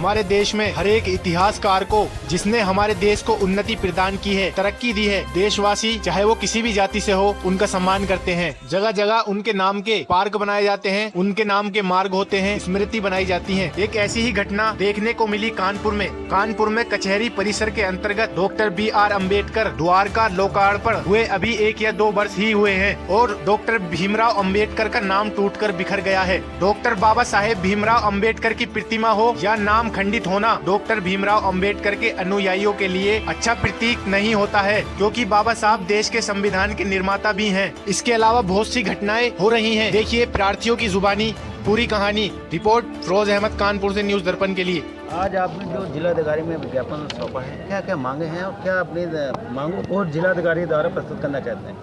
हमारे देश में हर एक इतिहासकार को, जिसने हमारे देश को उन्नति प्रदान की है, तरक्की दी है, देशवासी चाहे वो किसी भी जाति से हो, उनका सम्मान करते हैं। जगह जगह उनके नाम के पार्क बनाए जाते हैं, उनके नाम के मार्ग होते हैं, स्मृति बनाई जाती है। एक ऐसी ही घटना देखने को मिली कानपुर में कचहरी परिसर के अंतर्गत डॉक्टर BR अम्बेडकर द्वार का लोकार्पण हुए अभी 1 या 2 वर्ष ही हुए हैं और डॉक्टर भीमराव अम्बेडकर का नाम टूटकर बिखर गया है। डॉक्टर बाबा साहेब भीमराव अम्बेडकर की प्रतिमा हो या नाम खंडित होना डॉक्टर भीमराव अम्बेडकर के अनुयायियों के लिए अच्छा प्रतीक नहीं होता है, क्योंकि बाबा साहब देश के संविधान के निर्माता भी हैं। इसके अलावा बहुत सी घटनाएं हो रही हैं। देखिए प्रार्थियों की जुबानी पूरी कहानी। रिपोर्ट फिरोज अहमद, कानपुर से, न्यूज दर्पण के लिए। आज आपने जो जिलाधिकारी में विज्ञापन सौंपा है, क्या क्या मांगे हैं और क्या अपनी मांगों को जिलाधिकारी द्वारा प्रस्तुत करना चाहते हैं?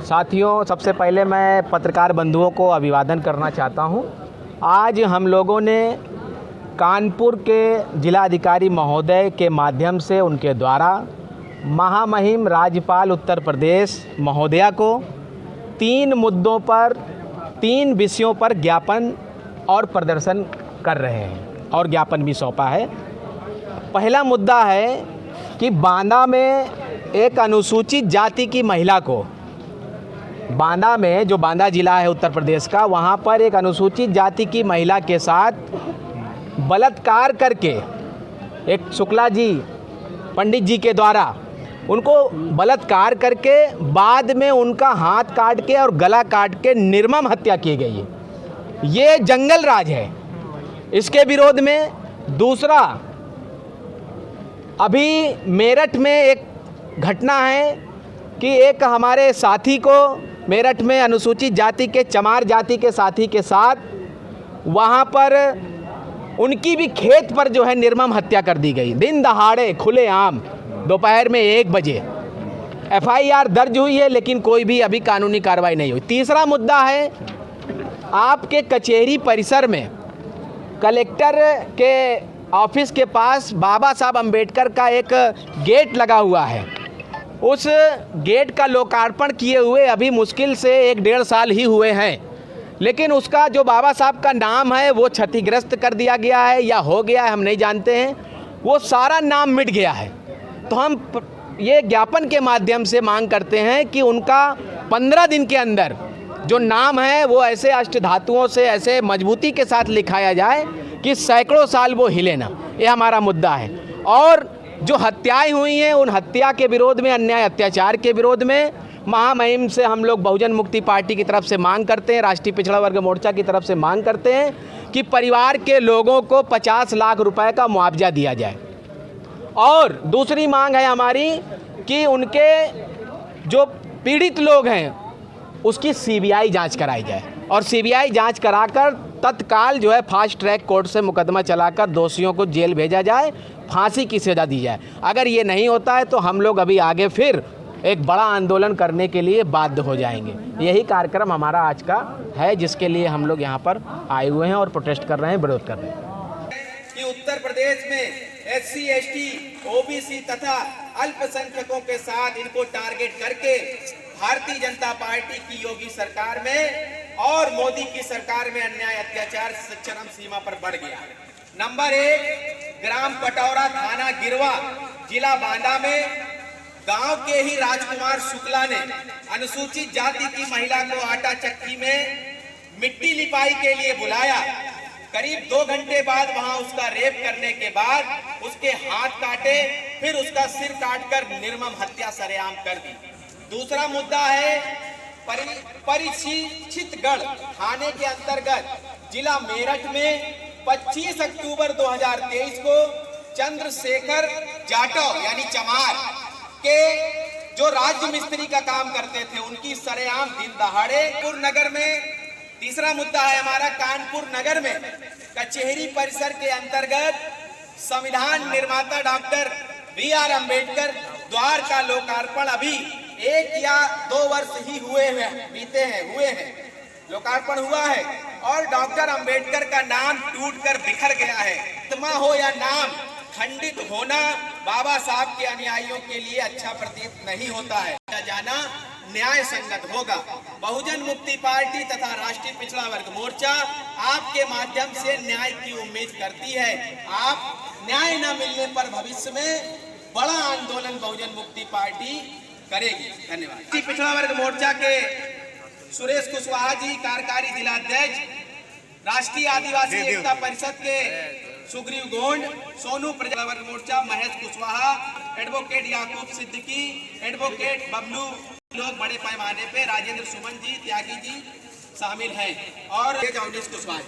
साथियों, सबसे पहले मैं पत्रकार बंधुओं को अभिवादन करना चाहता हूं। आज हम लोगों ने कानपुर के जिलाधिकारी महोदय के माध्यम से उनके द्वारा महामहिम राज्यपाल उत्तर प्रदेश महोदया को 3 मुद्दों पर 3 विषयों पर ज्ञापन और प्रदर्शन कर रहे हैं और ज्ञापन भी सौंपा है। पहला मुद्दा है कि बांदा में एक अनुसूचित जाति की महिला को, बांदा में, जो बांदा जिला है उत्तर प्रदेश का, वहाँ पर एक अनुसूचित जाति की महिला के साथ बलात्कार करके एक शुक्ला जी पंडित जी के द्वारा उनको बलात्कार करके बाद में उनका हाथ काट के और गला काट के निर्मम हत्या की गई है। ये जंगल राज है। इसके विरोध में दूसरा, अभी मेरठ में एक घटना है कि एक हमारे साथी को मेरठ में अनुसूचित जाति के, चमार जाति के साथी के साथ वहाँ पर उनकी भी खेत पर जो है निर्मम हत्या कर दी गई, दिन दहाड़े खुलेआम दोपहर में 1 बजे। FIR दर्ज हुई है लेकिन कोई भी अभी कानूनी कार्रवाई नहीं हुई। तीसरा मुद्दा है, आपके कचहरी परिसर में कलेक्टर के ऑफिस के पास बाबा साहब अम्बेडकर का एक गेट लगा हुआ है। उस गेट का लोकार्पण किए हुए अभी मुश्किल से 1-1.5 साल ही हुए हैं, लेकिन उसका जो बाबा साहब का नाम है वो क्षतिग्रस्त कर दिया गया है या हो गया है, हम नहीं जानते हैं। वो सारा नाम मिट गया है। तो हम ये ज्ञापन के माध्यम से मांग करते हैं कि उनका 15 दिन के अंदर जो नाम है वो ऐसे अष्टधातुओं से ऐसे मजबूती के साथ लिखाया जाए कि सैकड़ों साल वो हिले ना। ये हमारा मुद्दा है। और जो हत्याएं हुई हैं, उन हत्या के विरोध में, अन्याय अत्याचार के विरोध में महामहिम से हम लोग बहुजन मुक्ति पार्टी की तरफ से मांग करते हैं, राष्ट्रीय पिछड़ा वर्ग मोर्चा की तरफ से मांग करते हैं कि परिवार के लोगों को 50 लाख रुपए का मुआवजा दिया जाए। और दूसरी मांग है हमारी कि उनके जो पीड़ित लोग हैं उसकी CBI जांच कराई जाए और CBI जांच कराकर तत्काल जो है फास्ट ट्रैक कोर्ट से मुकदमा चलाकर दोषियों को जेल भेजा जाए, फांसी की सजा दी जाए। अगर ये नहीं होता है तो हम लोग अभी आगे फिर एक बड़ा आंदोलन करने के लिए बाध्य हो जाएंगे। यही कार्यक्रम हमारा आज का है, जिसके लिए हम लोग यहाँ पर आए हुए हैं और प्रोटेस्ट कर रहे हैं, विरोध कर रहे हैं। कि उत्तर प्रदेश में SC, ST, OBC तथा अल्पसंख्यकों के साथ इनको टारगेट करके भारतीय जनता पार्टी की योगी सरकार में और मोदी की सरकार में अन्याय अत्याचार चरम सीमा पर बढ़ गया। नंबर 1, ग्राम पटौरा, थाना गिरवा, जिला बांदा में गांव के ही राजकुमार शुक्ला ने अनुसूचित जाति की महिला को आटा चक्की में मिट्टी लिपाई के लिए बुलाया। करीब 2 घंटे बाद वहां उसका रेप करने के बाद उसके हाथ काटे, फिर उसका सिर काटकर निर्मम हत्या सरेआम कर दी। दूसरा मुद्दा है परिचितगढ़ थाने के अंतर्गत जिला मेरठ में 25 अक्टूबर 2023 को चंद्रशेखर जाटव यानी चमार के जो राज्य मिस्त्री का काम करते थे, उनकी सरेआम दिन दहाड़े कानपुर नगर में। तीसरा मुद्दा है हमारा कानपुर नगर में कचहरी परिसर के अंतर्गत संविधान निर्माता डॉक्टर BR अम्बेडकर द्वार का लोकार्पण अभी 1 या 2 वर्ष ही हुए हैं, लोकार्पण हुआ है और डॉक्टर अम्बेडकर का नाम टूटकर बिखर गया है। प्रतिमा हो या नाम खंडित होना बाबा साहब के अनुयायियों के लिए अच्छा प्रतीत नहीं होता है। जाना न्याय संगत होगा। बहुजन मुक्ति पार्टी तथा राष्ट्रीय पिछड़ा वर्ग मोर्चा आपके माध्यम से न्याय की उम्मीद करती है। आप न्याय न मिलने पर भविष्य में बड़ा आंदोलन बहुजन मुक्ति पार्टी करेगी। धन्यवाद। राष्ट्रीय पिछड़ा वर्ग मोर्चा के सुरेश कुशवाहा जी, कार्यकारी जिलाध्यक्ष, राष्ट्रीय आदिवासी एकता परिषद के सुग्रीव गोंड, सोनू प्रजा वर्ग मोर्चा महेश कुशवाहा, एडवोकेट याकूब सिद्दीकी, एडवोकेट बबलू, लोग बड़े पैमाने पे राजेंद्र सुमन जी, त्यागी जी शामिल हैं और जौनीस कुशवाहा जी।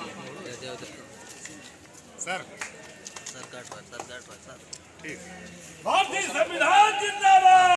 भारतीय संविधान जिंदाबाद।